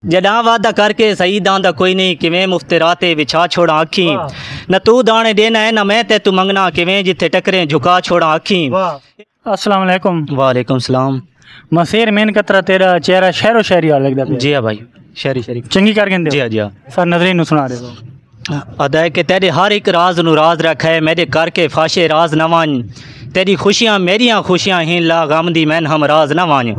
जडा वादा करके सही दांदा कोई नहीं किवें मुफ्तराते विछा छोड़ा आखी न तू दाने देना है न मैं ते तू मंगना किवें जिथे टकरे झुका छोड़ा आखी। अस्सलाम वालेकुम। वालेकुम सलाम। मसीर मेन कतरा तेरा चेहरा शहरो शहरी हाल लगदा पे। जी हाँ भाई शहरी शहरी चंगी कर गंदे जी हाँ जी हाँ सर नजरीन सुना रहे हो अदा है कि तेरे हर एक राज नु राज रखा है मेरे करके फाशे राज न वान तेरी खुशियां मेरियां खुशियां ही ला गम दी मैन हम राज न वान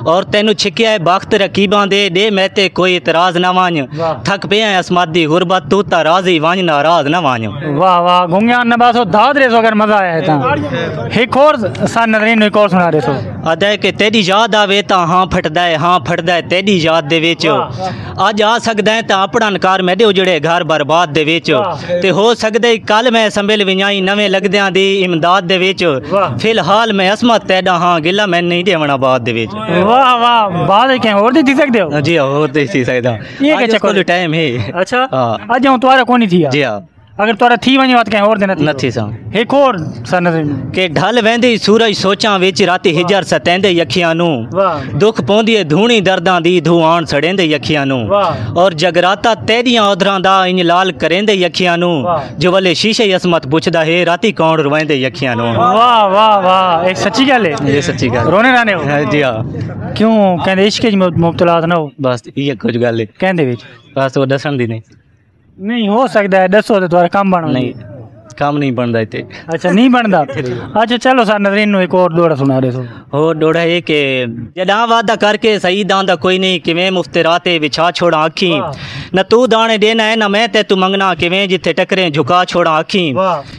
और तेनू छिकिया है बख्त रकीबां दे मैं ते कोई इतराज न वान थक पे असमत दी गुरबत तू ता राजी वान नाराज न वान। वाह वाह गुंगिया नबासो दाद रे सो अगर मजा आया ता एक और सर नजरीन एक और सुना रहे सो अदा है कि तेरी याद आवे ता हां फटदा है तेरी याद दे विच अज आ सकदा है ता अपना नकार मेरे उजड़े घर बर्बाद दे विच ते हो सकदे कल मैं संभल वियाई नवे लगदियां दी इमदाद दे विच फिलहाल मैं असमत तैडा हाँ गिला मैं नहीं देवना बाद दे विच। वाह वाह बाद के और दी सकदे हो जी और दे सकदा ये के चक्कर टाइम है। अच्छा आज हम तुम्हारा कोनी थी जी हां अगर तोरा थी वनी बात कहीं और देना नथी सा एक और सर नजर के ढल वेंदी सूरज सोचा विच राती हिजर सतेंदे अखियां नु दुख पौंदी धूणी दर्दां दी धुआन सड़ेंदे अखियां नु और जगराता तेरियां ओदरां दा इंज लाल करेंदे अखियां नु जो वाले शीशे असमत पुछदा है राती कौन रवांदे अखियां नु। वाह वाह वाह एक सच्ची गल है ये सच्ची गल रोने राने हो जी हां क्यों कहंदे इश्क च मुब्तला ना हो बस ये कुछ गल है कहंदे विच बस वो दसन दी नहीं हो सकता है दसो तो तुम्हारा काम बन नहीं काम नहीं बनता इतने। अच्छा नहीं बनता अच्छा चलो सर नजरीन एक और दौड़ा सुना रहे हो और दौड़ा है कि जडा वादा करके सही दांदा कोई नहीं किवें मुफ्तराते विछा छोड़ा आखी न तू दाने देना है न मैं ते तू मंगना किवें जिथे टकरे झुका छोड़ा आखी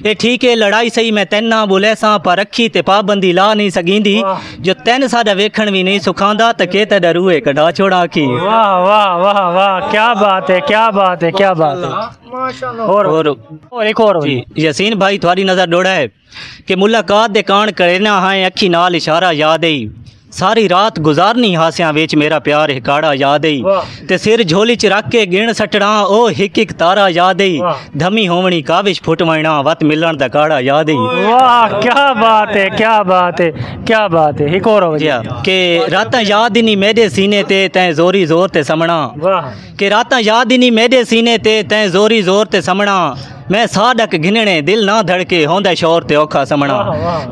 ये ठीक है लड़ाई सही मैं तेन ना बोले सा पर रखी ते पाबंदी ला नहीं सकींदी जो तेन साडा वेखण भी नहीं सुखांदा ते के ते डरूए कढ़ा छोड़ा आखी। वाह वाह वाह वाह क्या बात है क्या बात है क्या बात है माशाल्लाह। और एक और यसीन भाई थोड़ी नज़र दौड़ा है कि मुलाकात दे कान करना है अखी नाल इशारा याद आई सारी रात गुजारनी हासियां विच मेरा प्यार हिकाड़ा याद आई ते सिर झोली च रख के गिण सटना ओ हिक हिक तारा याद आई धमी होवनी काविश फुटवना वत मिलन दा काड़ा याद आई। वाह क्या बात है क्या बात है क्या बात है एक और हो के रातां याद नहीं मेरे सीने ते तैं जोरी जोर ते समणा के रातां याद नहीं मेरे सीने ते तैं जोरी जोर ते समणा मैं साह डक घिनने दिल ना धड़के होंदा शोर ते औखा समणा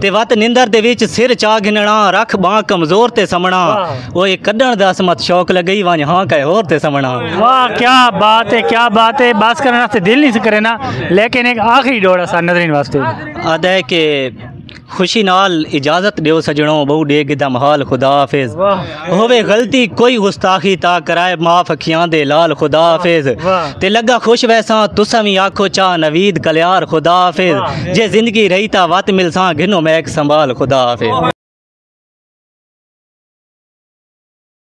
ते वत निंदर दे विच सिर चा घिनना रख बां कमजोर ते समणा वो ये कड्डण दा असमत शौक लगई वण हां कहे होर ते समणा। वाह क्या बात है बात करने वास्ते दिल नहीं करे ना लेकिन एक आखिरी दौड़ा सा नजरीन वास्ते अदा है के खुशी नाल इजाजत दियो सजणों बहु डेग दम हाल खुदा हाफिज होवे गलती कोई गुस्ताखी ता कराए माफ अखियां दे लाल खुदा हाफिज ते लगा खुश वैसा तुसा भी आखो चा नवीद कल्यार खुदा हाफिज जे जिंदगी रही ता वत मिलसा घिनो मैक संभाल खुदा हाफिज।